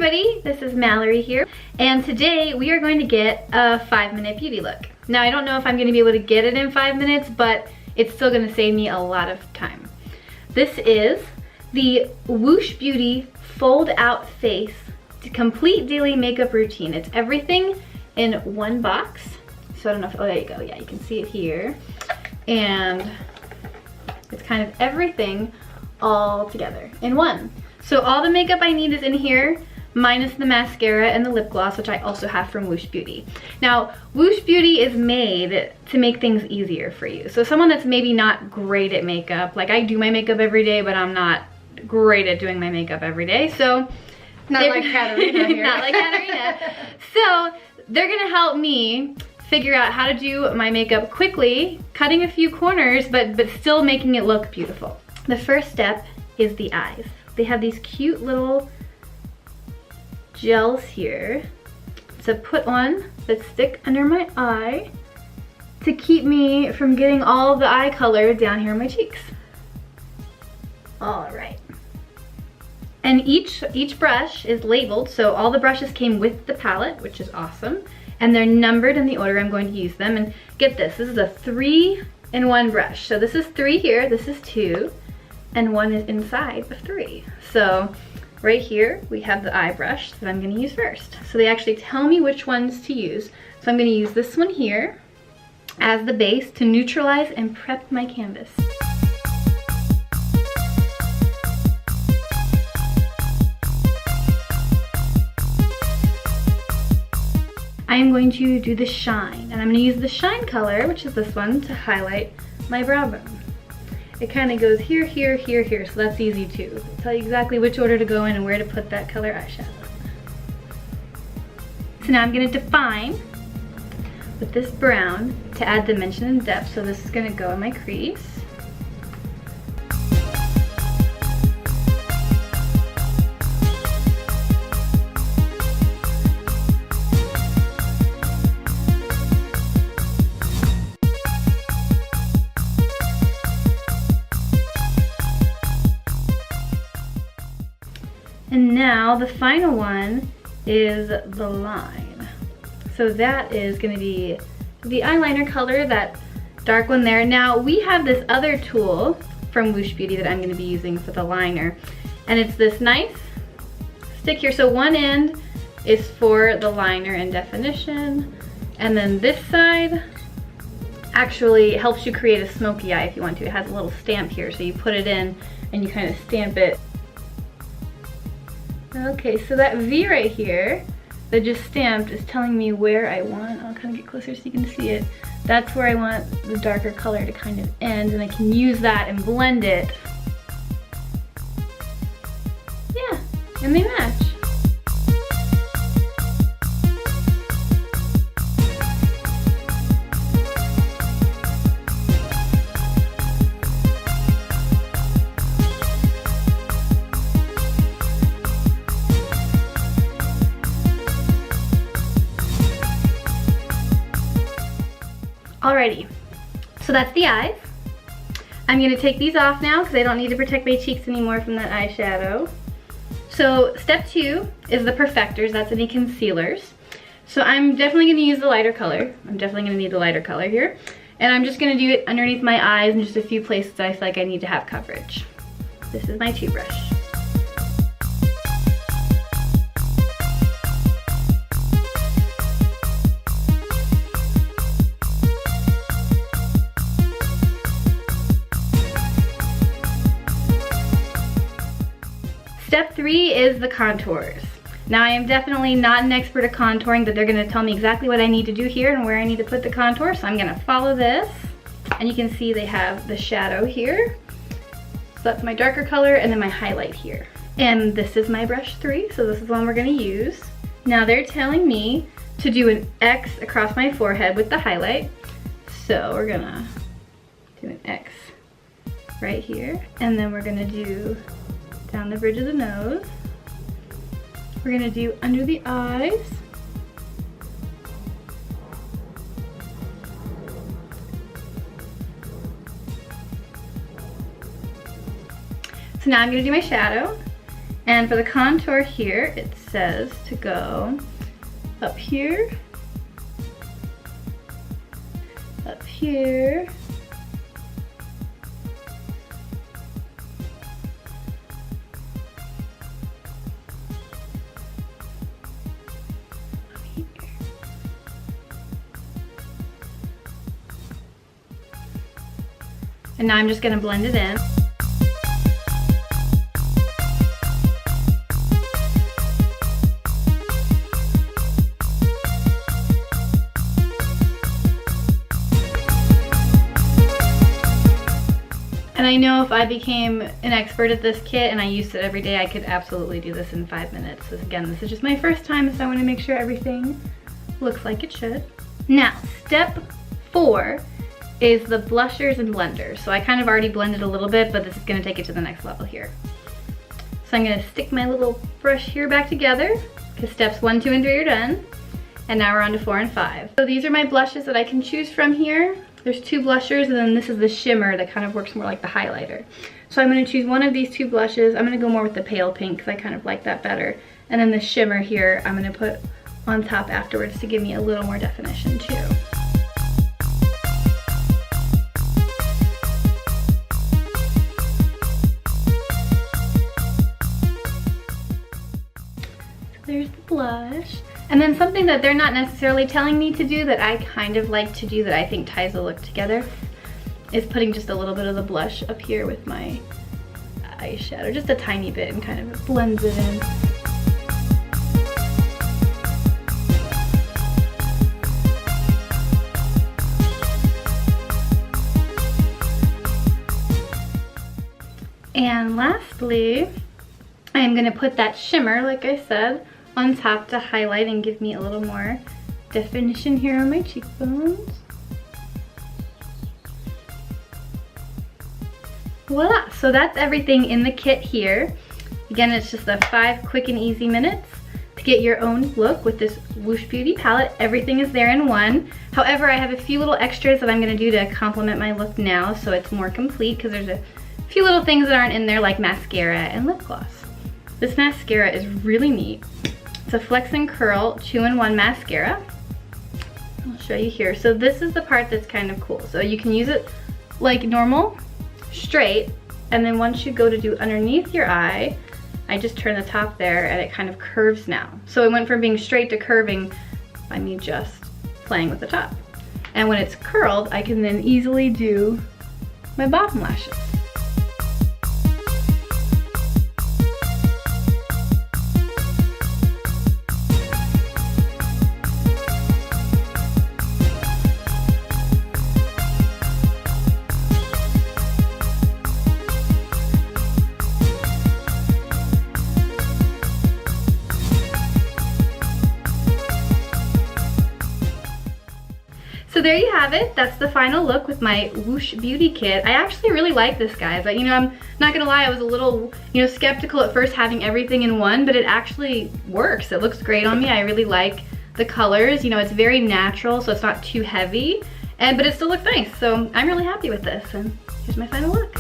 everybody, this is Mallory here, and today we are going to get a 5-minute beauty look. Now I don't know if I'm going to be able to get it in 5 minutes, but it's still going to save me a lot of time. This is the Woosh Beauty Fold Out Face Complete Daily Makeup Routine. It's everything in one box. So I don't know if, oh there you go, yeah, you can see it here. And it's kind of everything all together in one. So all the makeup I need is in here, minus the mascara and the lip gloss, which I also have from Woosh Beauty. Now, Woosh Beauty is made to make things easier for you. So someone that's maybe not great at makeup, like I do my makeup every day, but I'm not great at doing my makeup every day. So not like Katarina here. Not like Katarina. So they're gonna help me figure out how to do my makeup quickly, cutting a few corners, but still making it look beautiful. The first step is the eyes. They have these cute little gels here to put on that stick under my eye to keep me from getting all the eye color down here in my cheeks. All right. And each brush is labeled, so all the brushes came with the palette, which is awesome. And they're numbered in the order I'm going to use them. And get this is a 3-in-1 brush. So this is 3 here, this is 2, and 1 is inside of 3. So right here, we have the eye brush that I'm gonna use first. So they actually tell me which ones to use. So I'm gonna use this one here as the base to neutralize and prep my canvas. I am going to do the shine, and I'm gonna use the shine color, which is this one, to highlight my brow bone. It kind of goes here, here, here, here, so that's easy too. It'll tell you exactly which order to go in and where to put that color eyeshadow. So now I'm gonna define with this brown to add dimension and depth, so this is gonna go in my crease. And now the final one is the line. So that is gonna be the eyeliner color, that dark one there. Now we have this other tool from Woosh Beauty that I'm gonna be using for the liner. And it's this nice stick here. So one end is for the liner and definition. And then this side actually helps you create a smoky eye if you want to. It has a little stamp here. So you put it in and you kind of stamp it. Okay, so that V right here that just stamped is telling me where I want, I'll kind of get closer so you can see it. That's where I want the darker color to kind of end, and I can use that and blend it. Yeah, and they match. Alrighty, so that's the eyes. I'm gonna take these off now because I don't need to protect my cheeks anymore from that eyeshadow. So step 2 is the perfectors, that's any concealers. So I'm definitely gonna use the lighter color. I'm definitely gonna need the lighter color here. And I'm just gonna do it underneath my eyes in just a few places that I feel like I need to have coverage. This is my 2 brush. Step 3 is the contours. Now I am definitely not an expert at contouring, but they're gonna tell me exactly what I need to do here and where I need to put the contour, so I'm gonna follow this. And you can see they have the shadow here. So that's my darker color, and then my highlight here. And this is my brush 3, so this is the one we're gonna use. Now they're telling me to do an X across my forehead with the highlight. So we're gonna do an X right here, and then we're gonna do down the bridge of the nose. We're gonna do under the eyes. So now I'm gonna do my shadow. And for the contour here, it says to go up here, up here, and now I'm just gonna blend it in. And I know if I became an expert at this kit and I used it every day, I could absolutely do this in 5 minutes. So again, this is just my first time, so I want to make sure everything looks like it should. Now, step 4 is the blushers and blenders. So I kind of already blended a little bit, but this is going to take it to the next level here. So I'm going to stick my little brush here back together, because steps 1, 2, and 3 are done. And now we're on to 4 and 5. So these are my blushes that I can choose from here. There's 2 blushers, and then this is the shimmer that kind of works more like the highlighter. So I'm going to choose one of these 2 blushes. I'm going to go more with the pale pink because I kind of like that better. And then the shimmer here, I'm going to put on top afterwards to give me a little more definition too. So there's the blush. And then something that they're not necessarily telling me to do that I kind of like to do that I think ties the look together is putting just a little bit of the blush up here with my eyeshadow, just a tiny bit, and kind of blends it in. And lastly, I am going to put that shimmer, like I said, on top to highlight and give me a little more definition here on my cheekbones. Voila! So that's everything in the kit here. Again, it's just the 5 quick and easy minutes to get your own look with this Woosh Beauty palette. Everything is there in one. However, I have a few little extras that I'm going to do to complement my look now so it's more complete, because there's a few little things that aren't in there, like mascara and lip gloss. This mascara is really neat. It's a Flex and Curl 2-in-1 mascara. I'll show you here. So this is the part that's kind of cool. So you can use it like normal, straight, and then once you go to do underneath your eye, I just turn the top there and it kind of curves now. So it went from being straight to curving by me just playing with the top. And when it's curled, I can then easily do my bottom lashes. So there you have it. That's the final look with my Woosh Beauty kit. I actually really like this, guys. I'm not gonna lie, I was a little, skeptical at first having everything in one, but it actually works. It looks great on me. I really like the colors. It's very natural, so it's not too heavy, but it still looks nice. So I'm really happy with this, and here's my final look.